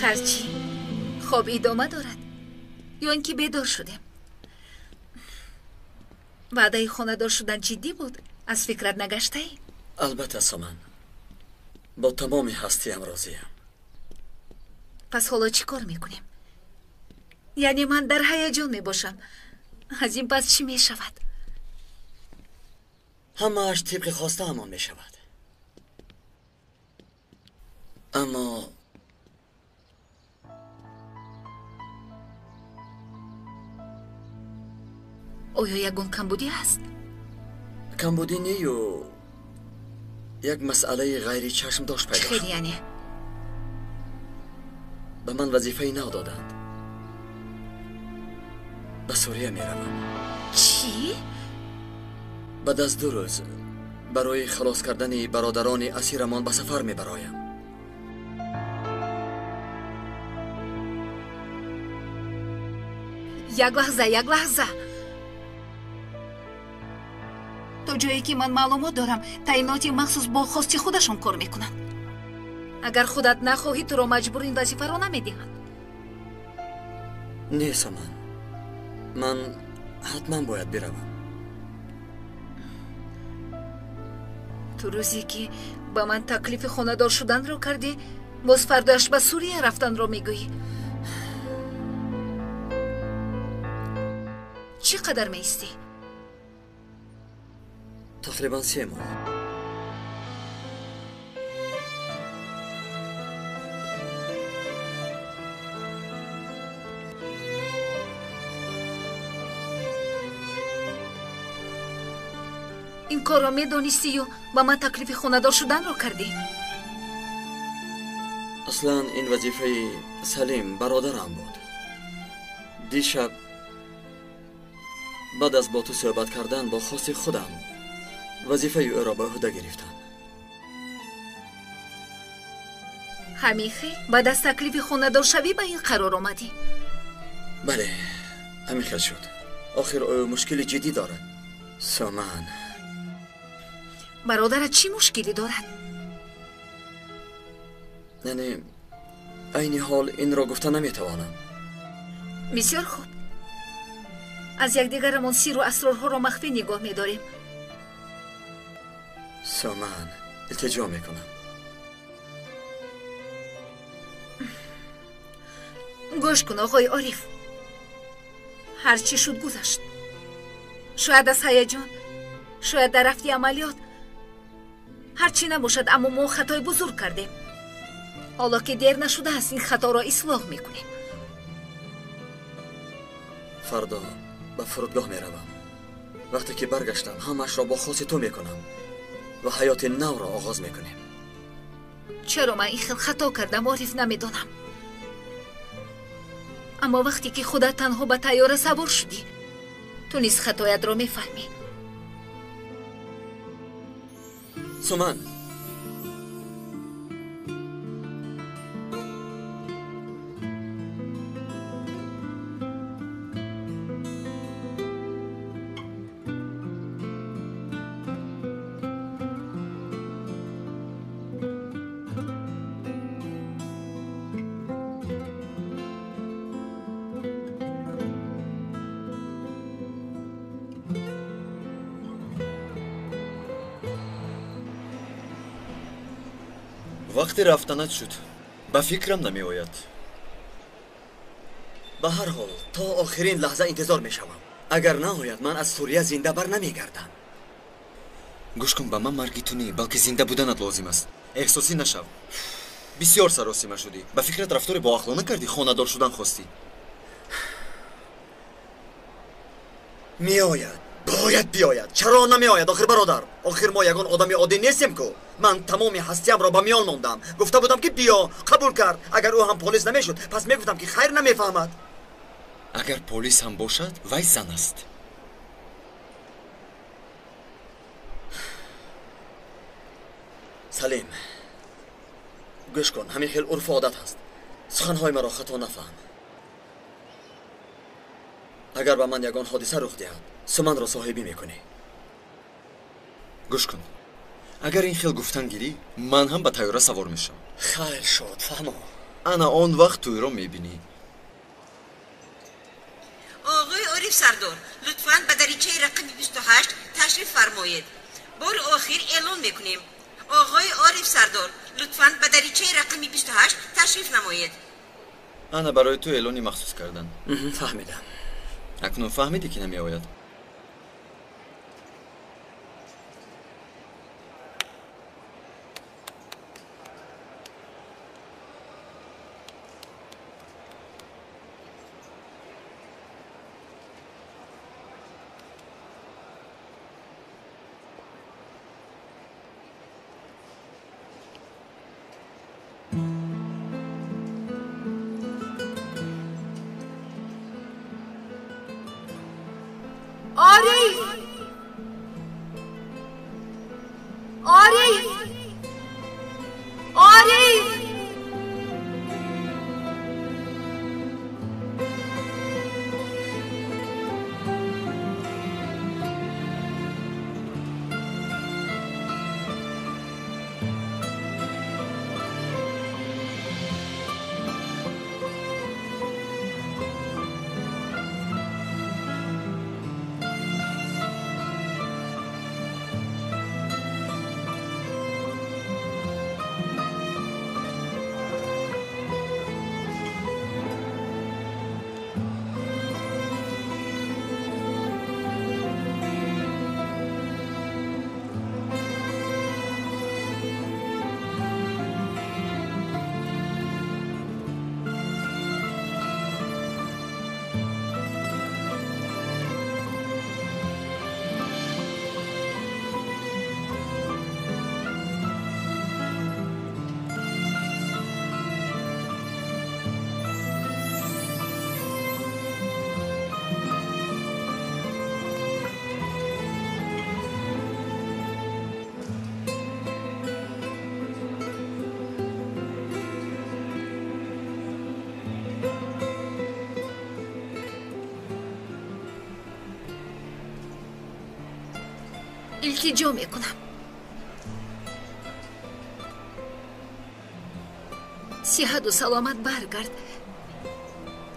هرچی خب ادامه دارد یا اینکه بیدار شدیم. وعده خانه‌دار شدن جدی بود؟ از فکرت نگشته ای؟ البته سامان، با تمام هستیم راضیم. پس حالا چی کار میکنیم؟ یعنی من در هیجان میباشم، از این پس چی میشود؟ همه‌اش طبق خواسته همان میشود. اما آیا یگون کمبودی هست؟ کمبودی نیو، یک مسئله غیری چشم داشت پیدا شد. خیلی یعنی؟ به من وظیفه نو دادند. به سوریه میروم. چی؟ بعد از 2 روز برای خلاص کردن برادران اسیرمان به سفر میبرایم. یک لحظه تا جایی که من معلومات دارم تعییناتی مخصوص با خواستی خودشون کار میکنن. اگر خودت نخواهی تو رو مجبور این وظیفه رو نمیدهند. نه سامان، من حتما باید بروم. تو روزی که با من تکلیف خانه‌دار شدن رو کردی باز فرداش به سوریه رفتن رو میگویی. چقدر میستی؟ تقریبا 3 ماه. این کار رو میدونستی و با من تکلیف خانه‌دار شدن رو کردی؟ اصلا این وظیفه سلیم برادرم بود. دیشب بعد از با تو صحبت کردن با خواست خودم وظیفه او را به عهده گرفتم. همیخه بعد از تکلیف خانه‌دار شوی به این قرار آمدی؟ بله، همیخه شد. آخر او مشکل جدی دارد. سامان، برادرت چی مشکلی دارد؟ یعنی عین حال این را گفته نمیتوانم. بسیار خوب، از یکدیگرمان سیر و اسرارها را مخفی نگاه می‌داریم. سامان، التجا میکنم. گوش کن آقای عارف، هر چی شد گذشت. شاید از هیجان، شاید در رفتی عملیات، هر چی نباشد اما ما خطای بزرگ کردیم. حالا که دیر نشده است این خطا را اصلاح میکنیم. فردا به فرودگاه میروم. وقتی که برگشتم همش را با خواست تو میکنم و حیات نو را آغاز میکنیم. چرا من این خیلی خطا کردم عارف نمیدانم. اما وقتی که خودت تنها به طیاره سوار شدی تو نیز خطایت را میفهمی. سومن، وقتی رفتنت شد به فکرم نمی آید. به هر حال تا آخرین لحظه انتظار می شوم. اگر نهایت من از سوریه زنده بر نمی گردم. گوش کن، به من مرگی تو نی بلکه زنده بودنت لازم است. احساسی نشو. بسیار سراسیمه شدی. به فکرت رفتار با اخلاق نکردی، خانه‌دار شدن خواستی. می آید، باید بیاید. چرا نمی آید آخر برادر؟ آخر ما یگان آدم عادی نیستیم که. من تمام هستیم را به میان ماندم. گفته بودم که بیا، قبول کرد. اگر او هم پلیس نمیشد پس میگفتم که خیر نمیفهمد. اگر پلیس هم باشد وای زن است. سلیم، گوش کن، همین خیلی عرف عادت هست. سخنهای مرا خطا نفهم. اگر به من یگان حادثه رخ دهد سمن را صاحبی میکنی. گوش کن، اگر این خیل گفتن گیری من هم به طیاره سوار میشم. خیر شد، فهمم. ана он вақт тӯйро мебинӣ. آقای عارف سردار لطفاً به دریچه رقم 28 تشریف فرمایید. بار آخر اعلام میکنیم. آقای عارف سردار لطفاً به دریچه رقم 28 تشریف نمایید. ана барои ту эълони махсус кардан. فهمیدم. акнун фаҳмидӣ ки намеояд. عارف عارف عارف التجا میکنم صحت و سلامت برگرد.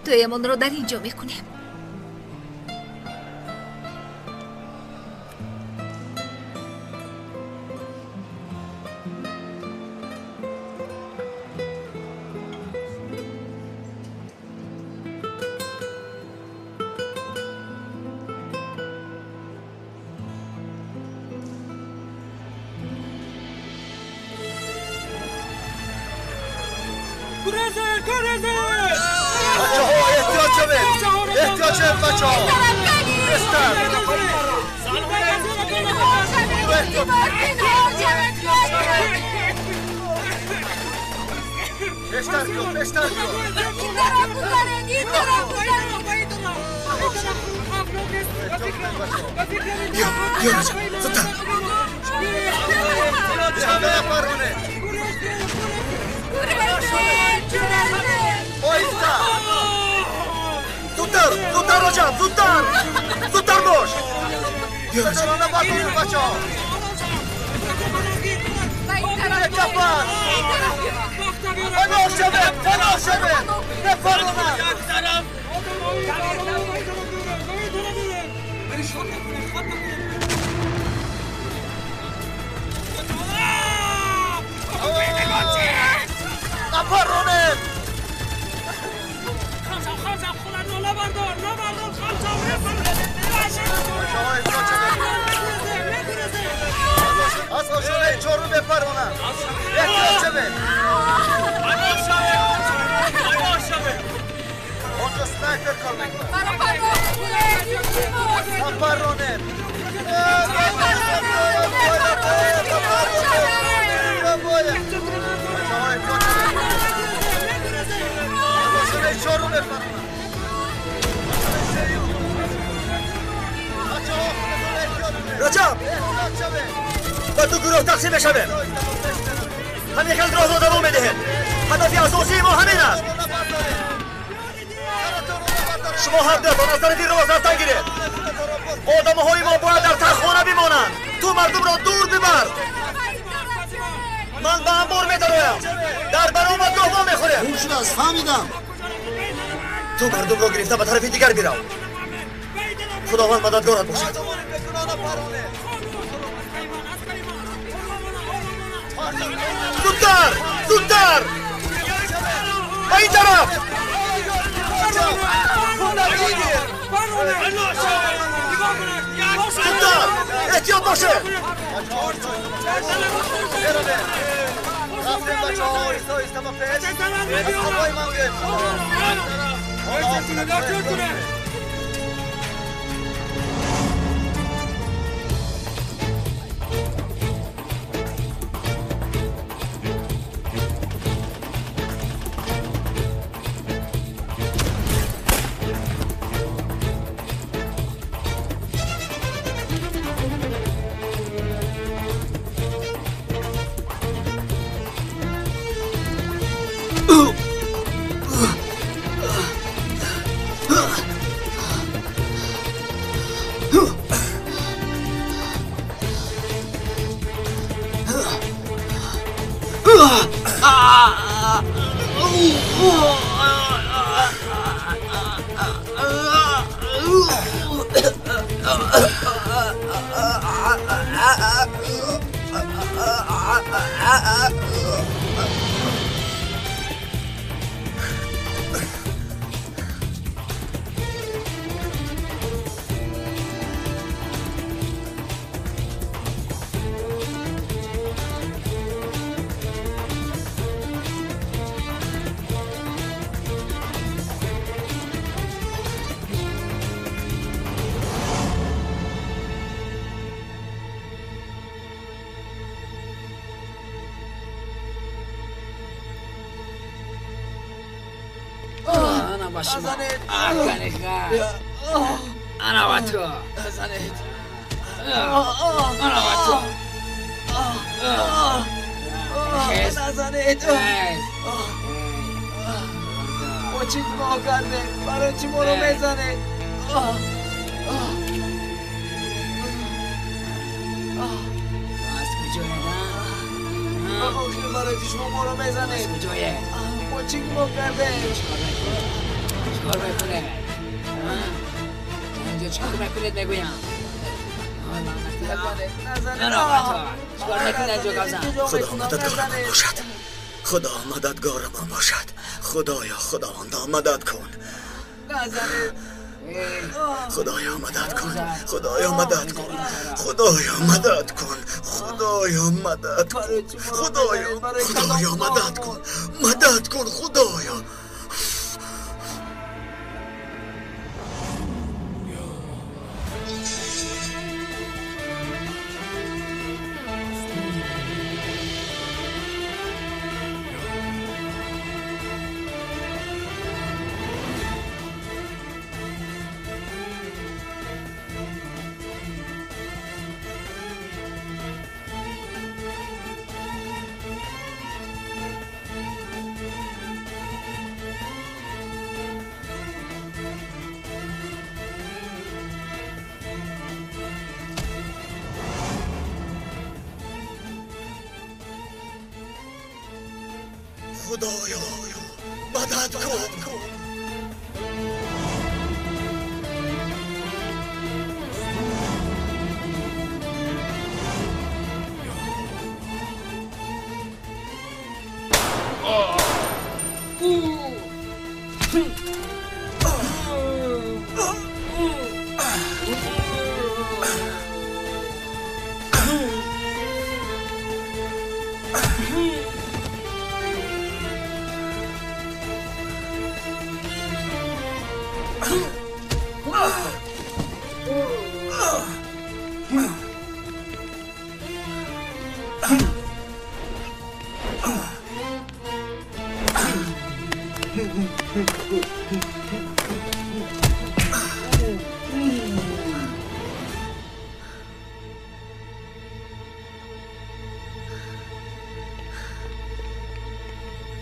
تویمان را در اینجا میکنیم. زودتر باش. رجب و دو گروه تقسیم بشویم. همین خیلی راه رو دوام بدهیم. هدف اساسی ما همین است. شما هر دهتان از طرفی راز رفتن گیرید. آدم‌های ما باید در تخانه بمانند. تو مردم را دور ببر. من من به هم بر میدرویم در برآمدگاه ما میخوریم خوب شد از فهمیدم تو مردم را گرفته به طرف دیگر بیرو خداوند مددگارت باشد زودتر زودتر به این طرف زودتر احتیاط باشه رفتیم بچه ها آیسته آیسته با پیش از هوای من گرد نزنید انا و تو نزنید انا و تو نزنید ما چی ما کرده برای چی ما رو میزنید از کجایه نه آخر برای شما ما رو میزنید از کجایه ما چی ما کرده چیکار میکنه اینجا چیکار میکنید میگویم نه چیکار میکنید اینجا خدا مددگار من باشد خدا مددگار من باشد خدایا خداوندا مدد کن خدایا مدد کن خدایا مدد کن خدایا مدد کن خدایا مدد کن خدایا مدد کن مدد کن خدایا خدایا مدد کن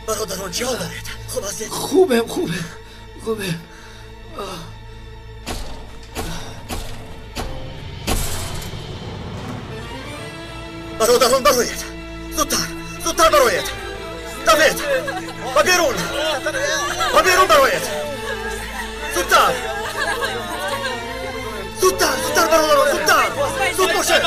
برادران چی حال دارید؟ خوب هستید؟ خوبه برادران برایید زودتر برایت دوید و بیرون برایت زودتر برادران زودتر زود باشه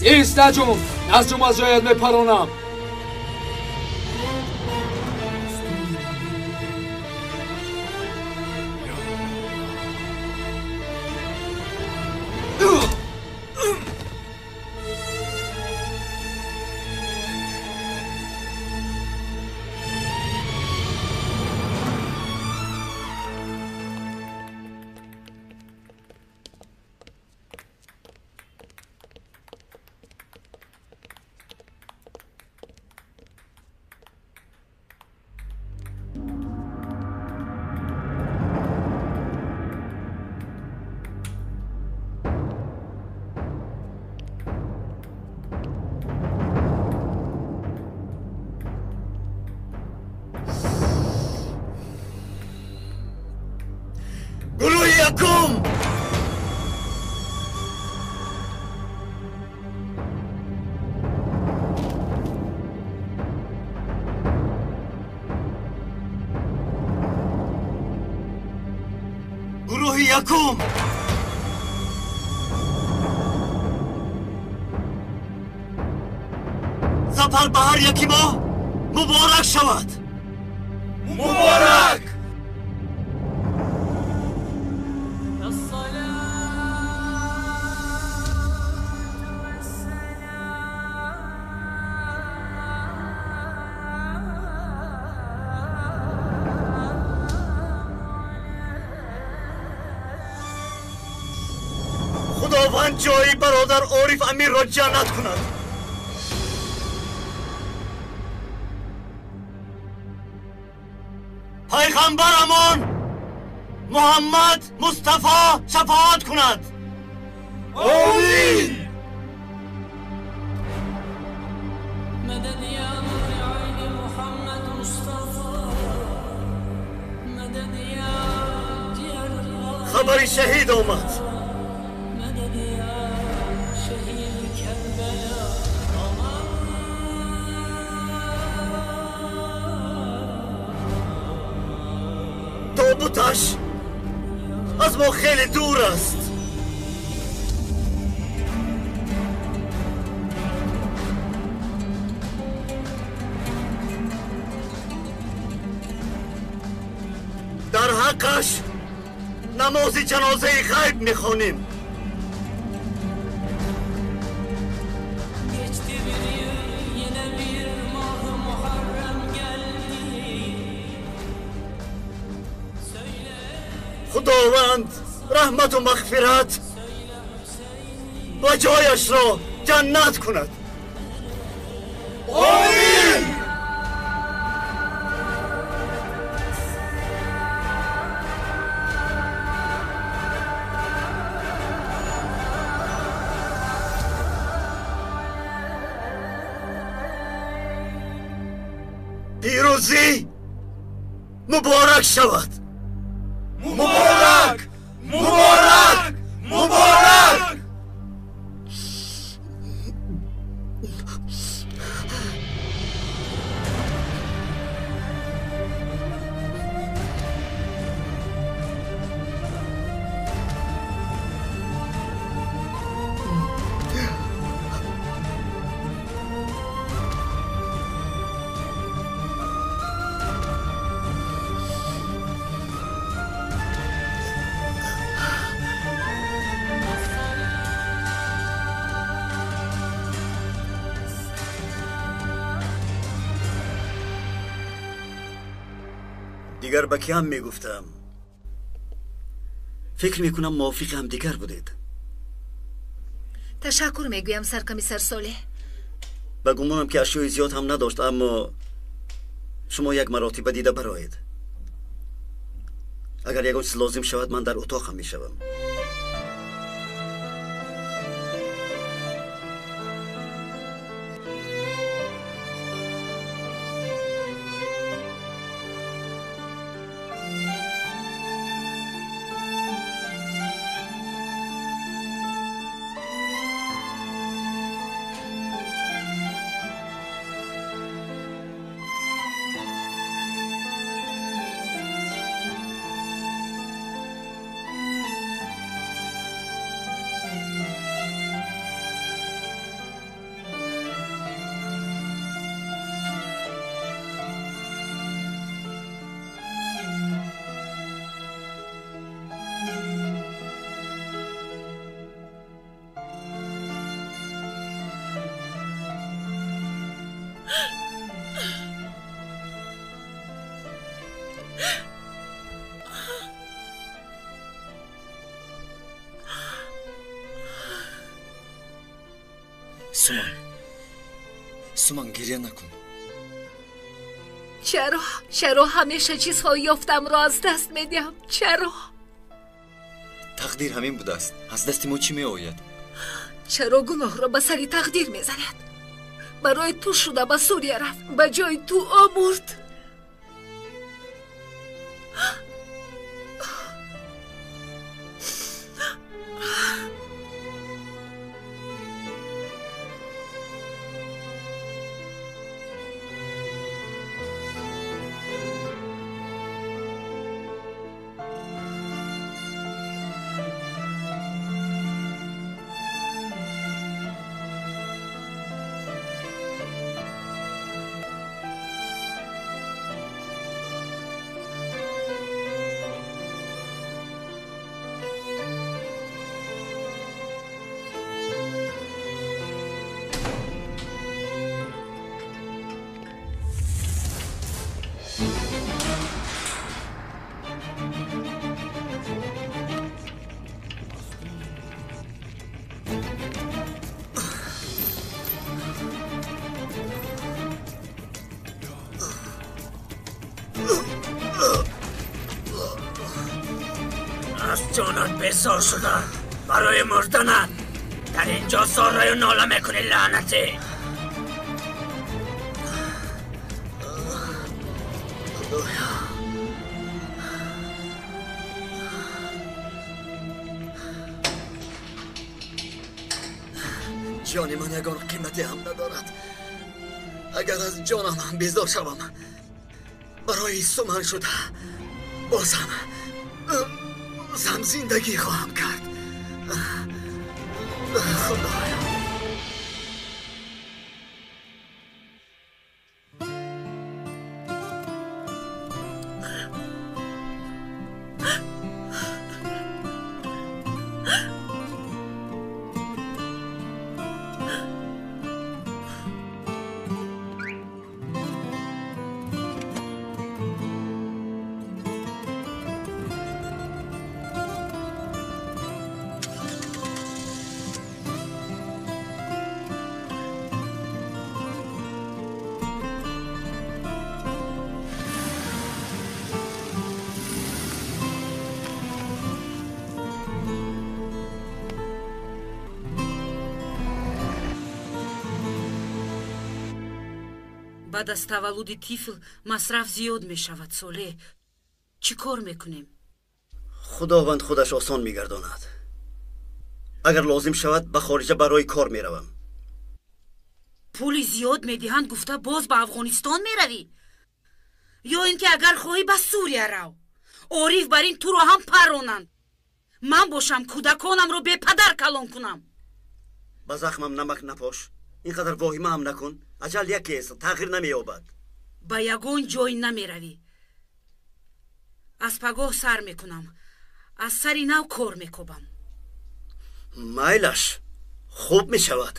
ایست نجوم نجوم از جایت میپرونم یکم سفر به هر یکی ما مبارک شود مبارک خداوند جایی برادر عارف امیر را جنت کند پیغمبرمان محمد مصطفی شفاعت کند آمین مدد یا عین محمد مصطفی مدد یا خبری شهید آمد تابوتش از ما خیلی دور است در حقش نماز جنازه غیب میخوانیم خداوند رحمت و مغفرت و جایش را جنت کند آمین پیروزی مبارک شود مبارک مبارک مبارک دیگر با کی هم میگفتم فکر میکنم موافق هم دیگر بودید تشکر میگویم سرکمیسر صالح به گمانم که اشیای زیاد هم نداشت اما شما یک مراتبه دیده برایید اگر یگان چیز لازم شود من در اتاق هم میشوم سومن گریه نکن. چرا همیشه چیزهای یافتم را از دست میدیم؟ چرا؟ تقدیر همین بوده است. از دست ما چی می آید؟ چرا گناه را به سری تقدیر میزند؟ برای تو شده به سوریه رفت، به جای تو آمرد. از جانت بسار شدن برای مردنت در اینجا سارای و ناله میکنی لعنتی. جان من یگان قیمتی هم ندارد. اگر از جانم هم بیزار شوم برای سومن شده بازم زندگی خواهم کرد. خدایا. بعد از تولد طفل مصرف زیاد می شود. ساله چی کار میکنیم؟ خداوند خودش آسان میگرداند. اگر لازم شود به خارج برای کار میروم. پول زیاد میدهند گفته باز به افغانستان میروی؟ یا اینکه اگر خواهی به سوریه رو. عارف بر این تو رو هم پرانند. من باشم کودکانم رو به پدر کلان کنم. با زخمم نمک نپاش. اینقدر واهمه هم نکن. اجل یکی است، تغییر نمییابد. به یگان جای نمیروی. از پگاه سر میکنم، از سری نو کار میکوبم. میلش خوب میشود.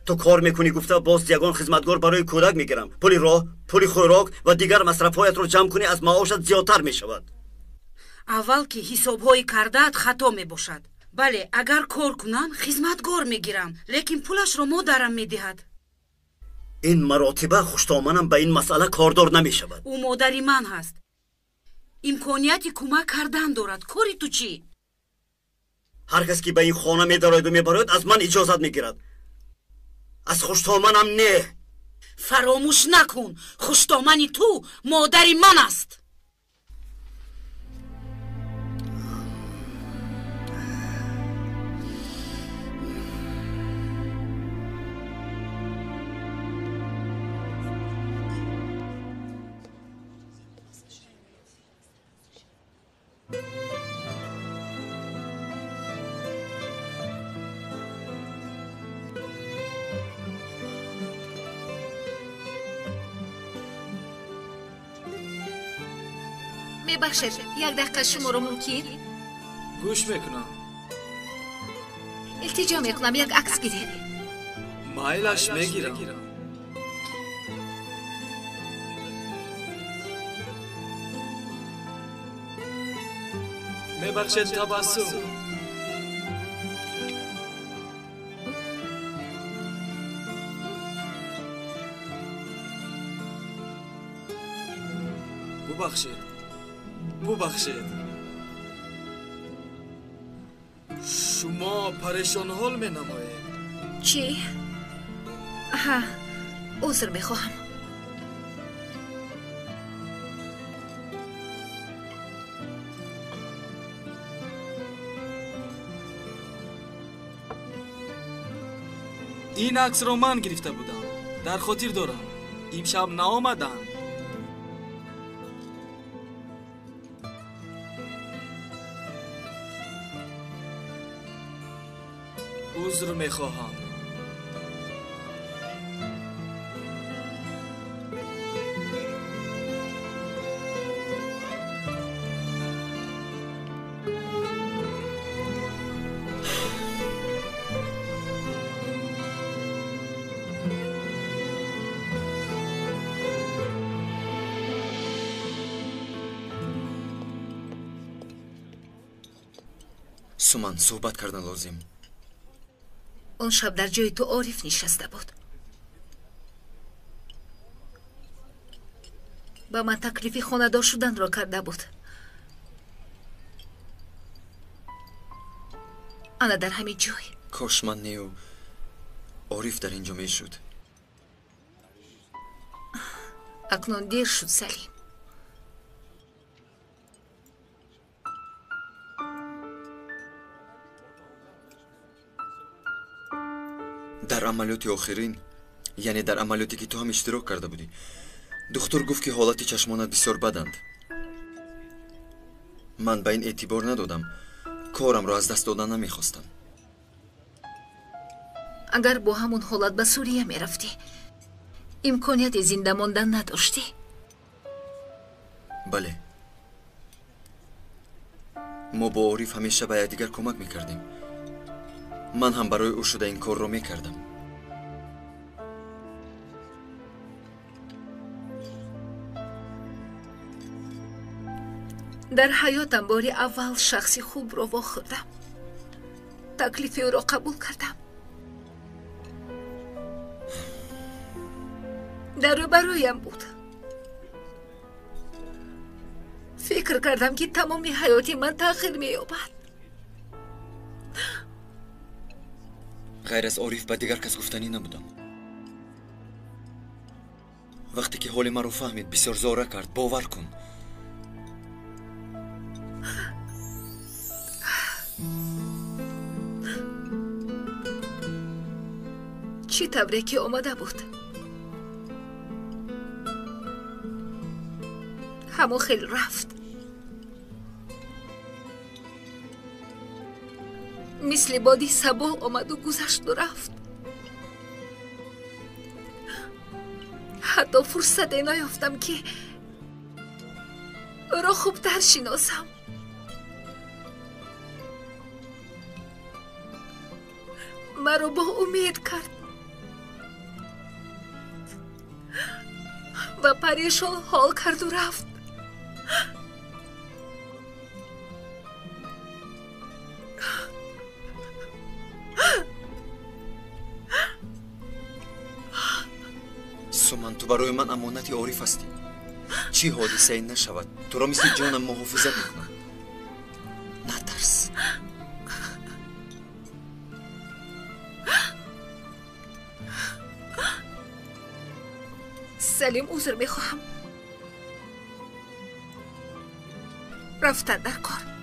تو کار میکنی گفته باز یگان خدمتگار برای کودک میگیرم. پولی راه، پولی خوراک و دیگر مصرفهایت رو جمع کنی از معاشت زیادتر میشود. اول که حسابهای کردهت خطا میباشد. بله اگر کار کنم خدمتگار میگیرم، لیکن پولش رو مادرم میدهد. این مراتبه خوشتامنم به این مسئله کاردار نمیشود. او مادری من هست، امکانیتی کمک کردن دارد. کاری تو چی؟ هر کس که به این خانه میدارد و میبرد از من اجازت میگیرد. از خوشتامنم نه. فراموش نکن خوشتامنی تو مادری من است. میبخشید یک دقیقه شما رو ممکن؟ گوش میکنم. التجا میکنم یک عکس گیرید. مایلش میگیرم. میبخشد تبسم. ببخشید. شما پریشان حال می نمایید. چی؟ ها، عذر میخواهم. این عکس رو من گرفته بودم. در خاطر دارم. امشب نآمدن. عذر میخواهم. سومن صحبت کردن لازم. اون شب در جای تو عارف نشسته بود. با من تکلیف خانه‌دار شدن را کرده بود. انا در همین جای. کاش من نیو عارف در اینجا میشد. اکنون دیر شد سلیم. در عملیات آخرین، یعنی در عملیاتی که تو هم اشتراک کرده بودی، دکتر گفت که حالت چشمانت بسیار بدند. من به این اعتبار ندادم. کارم را از دست دادن نمیخواستم. اگر با همون حالت به سوریه میرفتی امکانیت زنده ماندن نداشتی؟ بله. ما با عارف همیشه به یکدیگر کمک میکردیم. من هم برای او شده این کار رو میکردم. در حیاتم باری اول شخصی خوب رو واخوردم. تکلیف او را قبول کردم. در روبرویم بود. فکر کردم که تمامی حیاتی من تأخیر می‌یابد. غیر از عارف به دیگر کس گفتنی نبودم. وقتی که حال مرا فهمید بسیار زاره کرد. باور کن. چی تبریکی آمده بود؟ همو خیلی رفت. مثل بادی صبح آمد و گذشت و رفت. حتی فرصت نیافتم که او را خوبتر شناسم. مرا با امید کرد و پریشان حال کرد و رفت. سومن، تو برای من امانتی عارف هستی. چی حادثه ای نشود تو را مثل جانم محافظت میکنم. نترس. سلیم، عذر میخواهم. رفتن در کار.